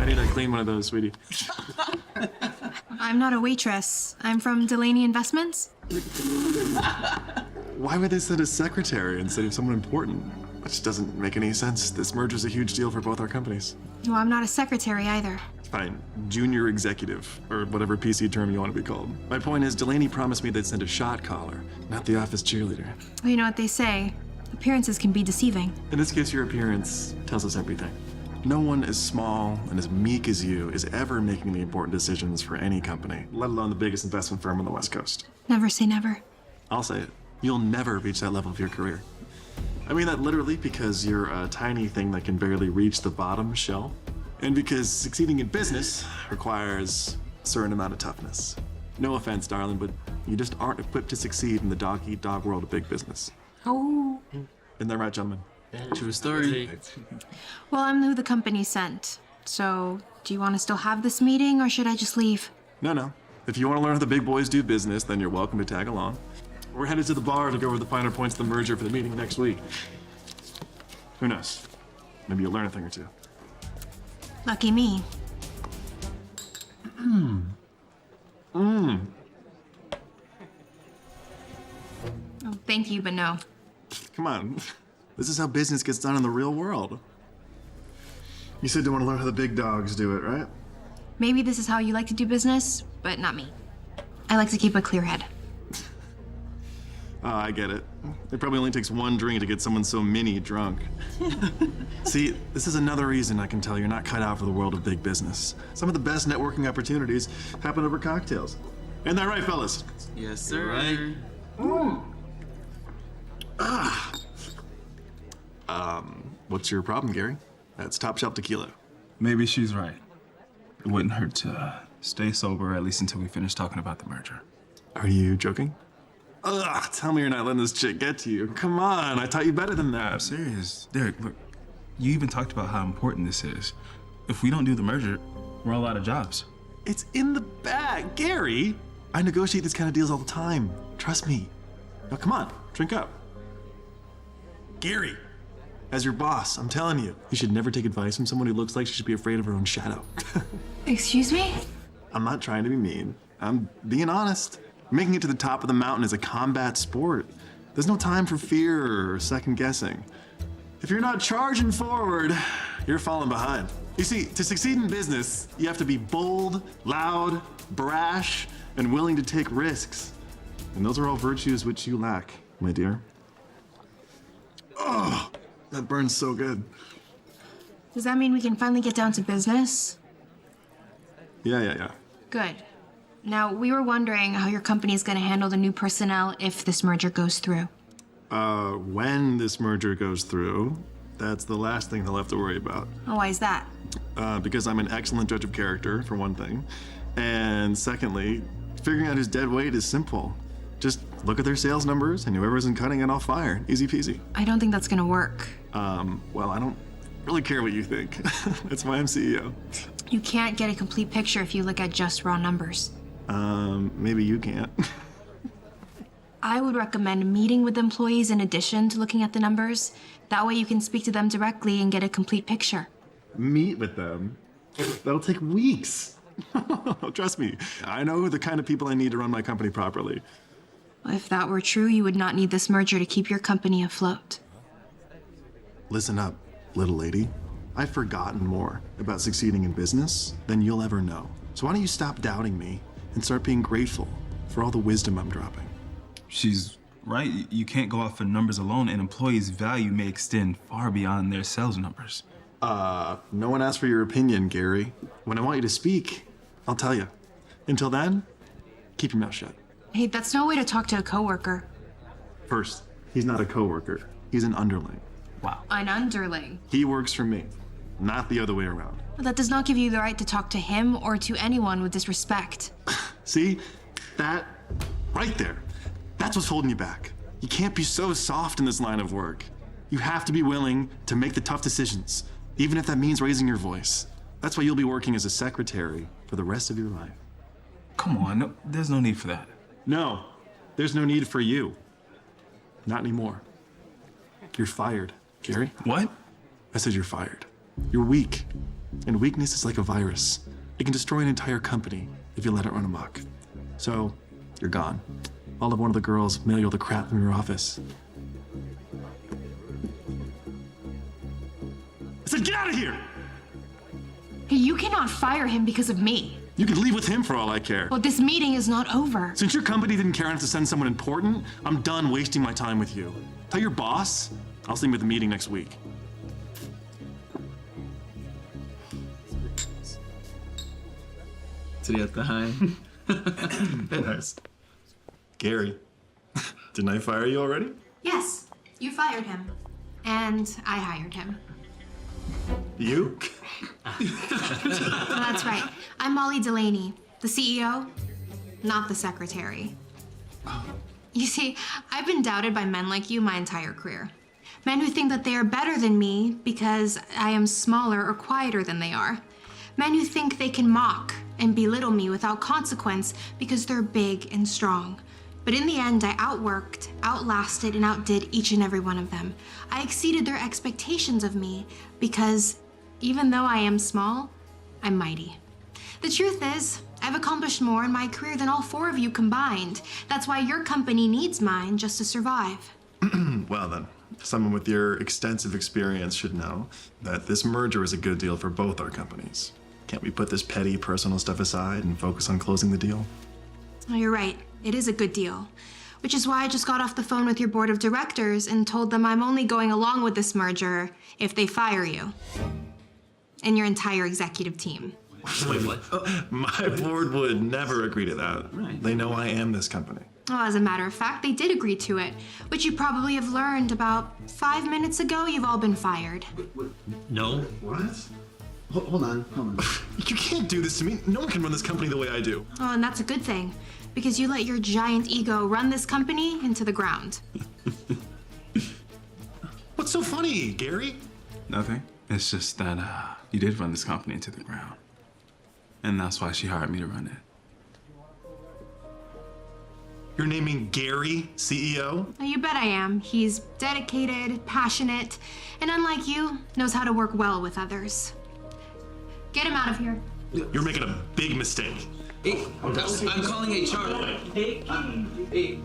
need to clean one of those, sweetie. I'm not a waitress. I'm from Delaney Investments. Why would they send a secretary instead of someone important? Which doesn't make any sense. This merger's a huge deal for both our companies. Well, I'm not a secretary either. Fine, junior executive, or whatever PC term you want to be called. My point is, Delaney promised me they'd send a shot caller, not the office cheerleader. Well, you know what they say. Appearances can be deceiving. In this case, your appearance tells us everything. No one as small and as meek as you is ever making the important decisions for any company, let alone the biggest investment firm on the West Coast. Never say never. I'll say it. You'll never reach that level of your career. I mean that literally because you're a tiny thing that can barely reach the bottom shelf. And because succeeding in business requires a certain amount of toughness. No offense, darling, but you just aren't equipped to succeed in the dog-eat-dog world of big business. Oh. Isn't that right, gentlemen? True story. Well, I'm who the company sent. So, do you want to still have this meeting, or should I just leave? No. If you want to learn how the big boys do business, then you're welcome to tag along. We're headed to the bar to go over the finer points of the merger for the meeting next week. Who knows? Maybe you'll learn a thing or two. Lucky me. Oh, thank you, but no. Come on. This is how business gets done in the real world. You said you want to learn how the big dogs do it, right? Maybe this is how you like to do business, but not me. I like to keep a clear head. Oh, I get it. It probably only takes one drink to get someone so mini drunk. See, this is another reason I can tell you're not cut out for the world of big business. Some of the best networking opportunities happen over cocktails. Isn't that right, fellas? Yes, sir. Right. What's your problem, Gary? That's top shelf tequila. Maybe she's right. It wouldn't hurt to stay sober, at least until we finish talking about the merger. Are you joking? Ugh, tell me you're not letting this chick get to you. Come on, I taught you better than that. I'm serious. Derek, look, you even talked about how important this is. If we don't do the merger, we're all out of jobs. It's in the bag, Gary. I negotiate these kind of deals all the time. Trust me. Now come on, drink up. Gary, as your boss, I'm telling you, you should never take advice from someone who looks like she should be afraid of her own shadow. Excuse me? I'm not trying to be mean. I'm being honest. Making it to the top of the mountain is a combat sport. There's no time for fear or second guessing. If you're not charging forward, you're falling behind. You see, to succeed in business, you have to be bold, loud, brash, and willing to take risks. And those are all virtues which you lack, my dear. Oh, that burns so good. Does that mean we can finally get down to business? Yeah. Good. Now, we were wondering how your company is going to handle the new personnel if this merger goes through. When this merger goes through, that's the last thing they'll have to worry about. Oh, why is that? Because I'm an excellent judge of character, for one thing. And secondly, figuring out who's dead weight is simple. Just look at their sales numbers, and whoever isn't cutting it, I'll fire. Easy peasy. I don't think that's going to work. Well, I don't really care what you think. That's why I'm CEO. You can't get a complete picture if you look at just raw numbers. Maybe you can't. I would recommend meeting with employees in addition to looking at the numbers. That way you can speak to them directly and get a complete picture. Meet with them? That'll take weeks. Trust me, I know the kind of people I need to run my company properly. If that were true, you would not need this merger to keep your company afloat. Listen up, little lady. I've forgotten more about succeeding in business than you'll ever know. So why don't you stop doubting me and start being grateful for all the wisdom I'm dropping? She's right. You can't go off of numbers alone, and employees' value may extend far beyond their sales numbers. No one asked for your opinion, Gary. When I want you to speak, I'll tell you. Until then, keep your mouth shut. Hey, that's no way to talk to a coworker. First, he's not a coworker. He's an underling. Wow. An underling. He works for me, not the other way around. But that does not give you the right to talk to him or to anyone with disrespect. See? That right there. That's what's holding you back. You can't be so soft in this line of work. You have to be willing to make the tough decisions, even if that means raising your voice. That's why you'll be working as a secretary for the rest of your life. Come on, no, there's no need for that. No, there's no need for you. Not anymore. You're fired, Gary. What? I said you're fired. You're weak. And weakness is like a virus. It can destroy an entire company if you let it run amok. So, you're gone. I'll have one of the girls mail you all the crap from your office. I said, get out of here! You cannot fire him because of me. You can leave with him for all I care. Well, this meeting is not over. Since your company didn't care enough to send someone important, I'm done wasting my time with you. Tell your boss I'll see him at the meeting next week. Nice. Gary, didn't I fire you already? Yes, you fired him. And I hired him. You? Well, that's right. I'm Molly Delaney, the CEO, not the secretary. You see, I've been doubted by men like you my entire career. Men who think that they are better than me because I am smaller or quieter than they are. Men who think they can mock and belittle me without consequence because they're big and strong. But in the end, I outworked, outlasted, and outdid each and every one of them. I exceeded their expectations of me because even though I am small, I'm mighty. The truth is, I've accomplished more in my career than all four of you combined. That's why your company needs mine just to survive. Well then, someone with your extensive experience should know that this merger is a good deal for both our companies. Can't we put this petty personal stuff aside and focus on closing the deal? Oh, you're right. It is a good deal. Which is why I just got off the phone with your board of directors and told them I'm only going along with this merger if they fire you. And your entire executive team. Wait, what? My board would never agree to that. Right. They know I am this company. Well, as a matter of fact, they did agree to it, which you probably have learned about 5 minutes ago. You've all been fired. No. What? Hold on. You can't do this to me. No one can run this company the way I do. Oh, and that's a good thing, because you let your giant ego run this company into the ground. What's so funny, Gary? Nothing. It's just that you did run this company into the ground. And that's why she hired me to run it. You're naming Gary CEO? Oh, you bet I am. He's dedicated, passionate, and unlike you, knows how to work well with others. Get him out of here. You're making a big mistake. Hey, I'm calling HR. Hey.